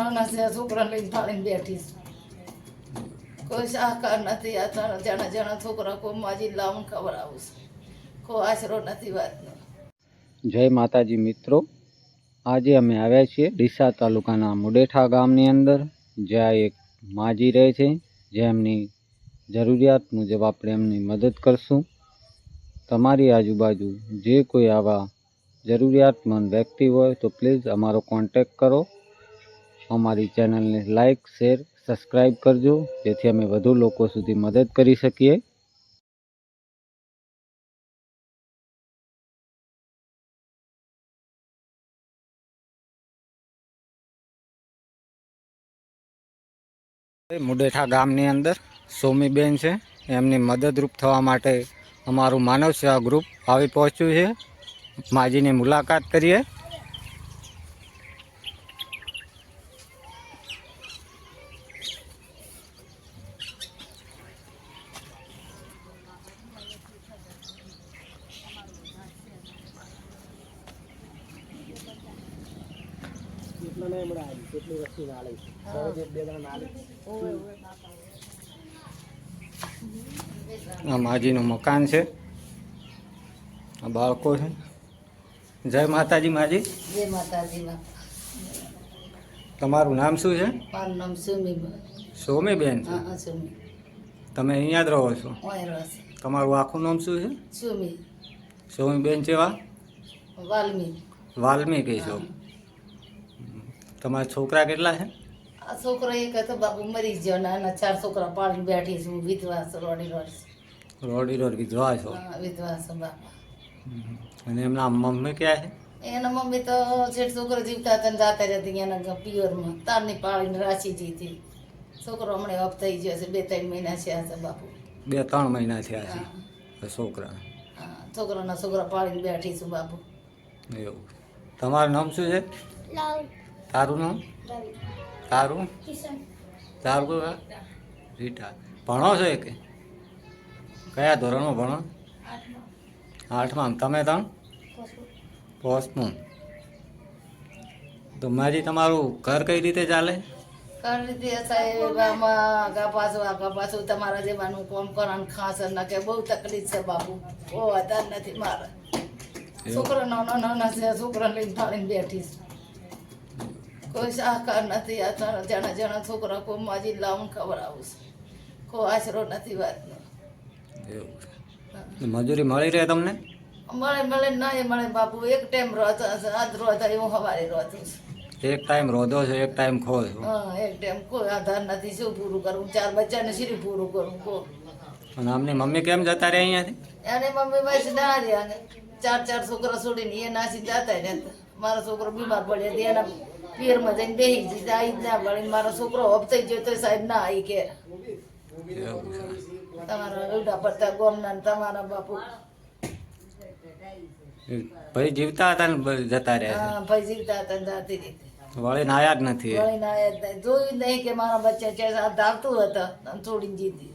નાના છે છોકરા લઈને ફાળીને બેઠી છું. કોઈ સહકાર નથી. આ ત્રણ જણા છોકરા કોઈ માજી લાવું ખવડાવું છું. કોઈ આશરો નથી વાતનો. જય માતાજી મિત્રો, આજે અમે આવ્યા છીએ ડીસા તાલુકાના મુડેઠા ગામની અંદર, જ્યાં એક માજી રહે છે, જેમની જરૂરિયાત મુજબ આપણે એમની મદદ કરશું. તમારી આજુબાજુ જે કોઈ આવા જરૂરિયાતમંદ વ્યક્તિ હોય તો પ્લીઝ અમારો કોન્ટેક કરો. અમારી ચેનલને લાઈક, શેર, સબસ્ક્રાઈબ કરજો, જેથી અમે વધુ લોકો સુધી મદદ કરી શકીએ. મુડેઠા ગામની અંદર સોમીબેન છે, એમની મદદરૂપ થવા માટે અમારું માનવ સેવા ગ્રુપ આવી પહોંચ્યું છે. માજીની મુલાકાત કરીએ. આ માજીનું મકાન છે, આ બાળકો છે. જય માતાજી માજી. જય માતાજીમાં. તમારું નામ શું છે? મારું નામ સુમીબેન. સોમીબેન છે. હા સુમી. તમે અહીંયા જ રહો છો? ઓય રહે. તમારું આખું નામ શું છે? સુમી. સોમીબેન જેવા વાલ્મી. વાલ્મીકી છો. તમારા છોકરા કેટલા છે? આ છોકરો એક હતો, બાપુ મરી ગયો. નાના 4 છોકરા પાડીને બેઠી છું. વિધવા છું, રોડી રોડ વિધવા છો? હા, વિધવા છું બાપા. અને એમના મમ્મી ક્યાં છે? એના મમ્મી તો છેઠ છોકરો જીવતા હતા ને જાતા રહેતી એના પિયરમાં. તારની પાડીને રાશી જીતી. છોકરો હમણાં ઓફ થઈ ગયો છે. 2-3 મહિના થયા છે બાપુ. 2-3 મહિના થયા છે છોકરા? હા, છોકરા પાડીને બેઠી છું બાપુ. એવું. તમારું નામ શું છે? તારું નામ? તારું? તારું રીટા. ભણો છો કે કયા ધોરણમાં ભણો? 8માં. તમે 5મું. તો માજી તમારું ઘર કઈ રીતે ચાલે? કારણ રીતે સાહેબ આમાં પાછું તમારા જેવાનું કોમ કરવાનું ખાસ ના કે બહુ તકલીફ છે બાપુ. બહુ આધાર નથી મારે. છોકરા નાના છે, છોકરા લઈને ફાળીને બેઠી છું. કોઈ સહકાર નથી. આ ત્રણ જણા છોકરા કોઈ માજી લાવું ખવડાવું છું. કોઈ આશરો નથી વાતનો. એવું. મજૂરી મળી રહે તમને? મળે ના એ મળે બાપુ. એક ટાઈમ રોતો હશે, આજ રોતા એવું સવારે રોતું છે. એક ટાઈમ રોધો છો, એક ટાઈમ ખો છો? હા, એક ટાઈમ કોઈ આધાર નથી. શું પૂરું કરવું? 4 બચ્ચાને શીરી પૂરું કરું કો. અને આમની મમ્મી કેમ જતા રહે અહીંયાથી? એને મમ્મી વયસ ના રહ્યા ને 4 છોકરા છોડીને એ નાસી જતા રહ્યા. મારો છોકરો બીમાર પડ્યો એના પિયરમાં જઈને બેસી જઈ આવી જ ના પડી. મારો છોકરો હપ થઈ ગયો તો સાહેબ ના આવી કે તમારા ઉડા પડતા ગોમના તમારા બાપુ ભાઈ જીવતા હતા ને જતા રહ્યા? હા, ભાઈ જીવતા હતા ને જાતી રીતે વળીને આયા જ નથી? વળીને આયા જ નહીં. જોયું નહીં કે મારા બચ્ચા છે સાથ આવતું હતા છોડીને જીતી.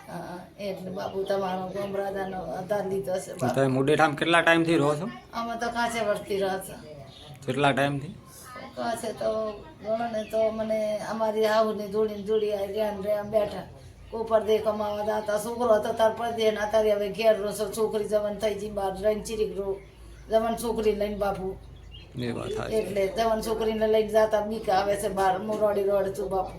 હા, એટલે બાપુ તમારો ગોમરાજાનો આધાર લીધો છે. તમે મુડેઠામાં કેટલા ટાઈમથી રહો છો? અમે તો ખાસે વર્ષથી રહે છે. કેટલા ટાઈમથી? ખાસે તો ગણો ને તો મને અમારી આવુને જોડી રહ્યા બેઠા. ઉપર દે કમાવા દાતા. છોકરો હતો તાર પડદે ને અત્યારે હવે ઘેર રોસો. છોકરી જવાન થઈ ગઈ, બહાર રહીને ચીરીક રો જવાન છોકરી લઈને બાપુ. એ વાત એટલે જવાન છોકરીને લઈને જતા બીક આવે છે બહાર. હું રોડ છું બાપુ.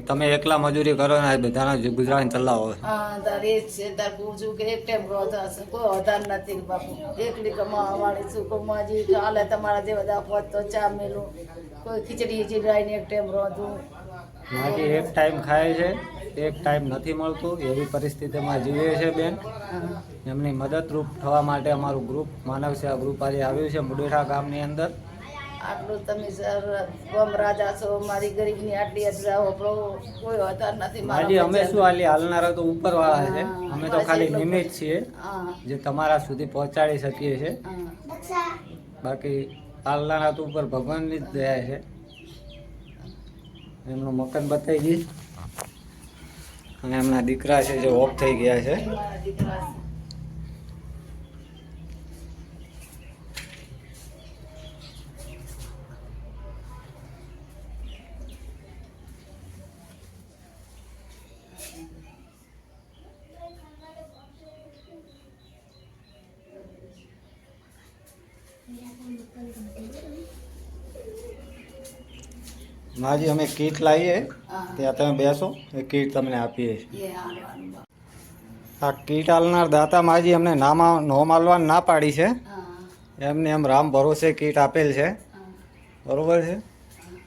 તમે એકલા મજૂરી કરો ને બધાના ગુજરાત ચલાવો? હા, તાર એ જ છે. તાર પૂછું કે એક ટાઈમ રોતા હશે. કોઈ આધાર નથી બાપુ. એકલી કમાવા વાળી છું. કોઈ માજી હાલે તમારા જેવા દાપત તો ચા મેલું. કોઈ ખીચડી ચીડાઈને એક ટાઈમ રોધું. માજી એક ટાઈમ ખાય છે, એક ટાઈમ નથી મળતું, એવી પરિસ્થિતિમાં જીવે છે બેન. એમની મદદરૂપ થવા માટે અમારું ગ્રુપ માનવ સેવા ગ્રુપ આજે આવ્યું છે મુડેઠા ગામની અંદર. આટલું તમે સર ગમ રાજા છો. મારી ગરીબની આટલી અજરાઓ કોઈ આધાર નથી. માજી અમે શું હાલનારા તો ઉપર વાળા છે, અમે તો ખાલી નિમિત્ત છીએ જે તમારા સુધી પહોંચાડી શકીએ છીએ. બાકી હાલનારા તો ઉપર ભગવાનની જ દયા છે. એમનું મકાન બતાવી દઈશ. અને એમના દીકરા છે જે ઓફ થઈ ગયા છે. માજી અમે કીટ લાવીએ હા ત્યાં તમે બેસો એ કીટ તમને આપીએ એ હાલવાનું બા. આ કીટ આલનાર દાતા માજી અમને નોમ આલવાનું ના પાડી છે. હા એમને એમ રામ ભરોસે કીટ આપેલ છે. હા બરોબર છે.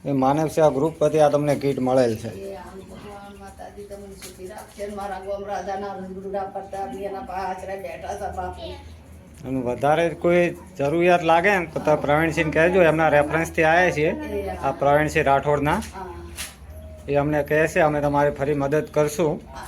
એ માનવ સેવા ગ્રુપ પરથી આ તમને કીટ મળેલ છે. એ આમ ભગવાન માતાજી તમને સુખી રાખશે ને મારા ગોમ રાજાના રૂડા પડતા બી એના પાછળ બેઠા છે બાપુ. અને વધારે કોઈ જરૂરિયાત લાગે ને તો તમે પ્રવીણસિંહ કહેજો, એમના રેફરન્સથી આવ્યા છીએ આ પ્રવીણસિંહ રાઠોડના. હા એ અમને કહે છે અમે તમારી ફરી મદદ કરશું. હા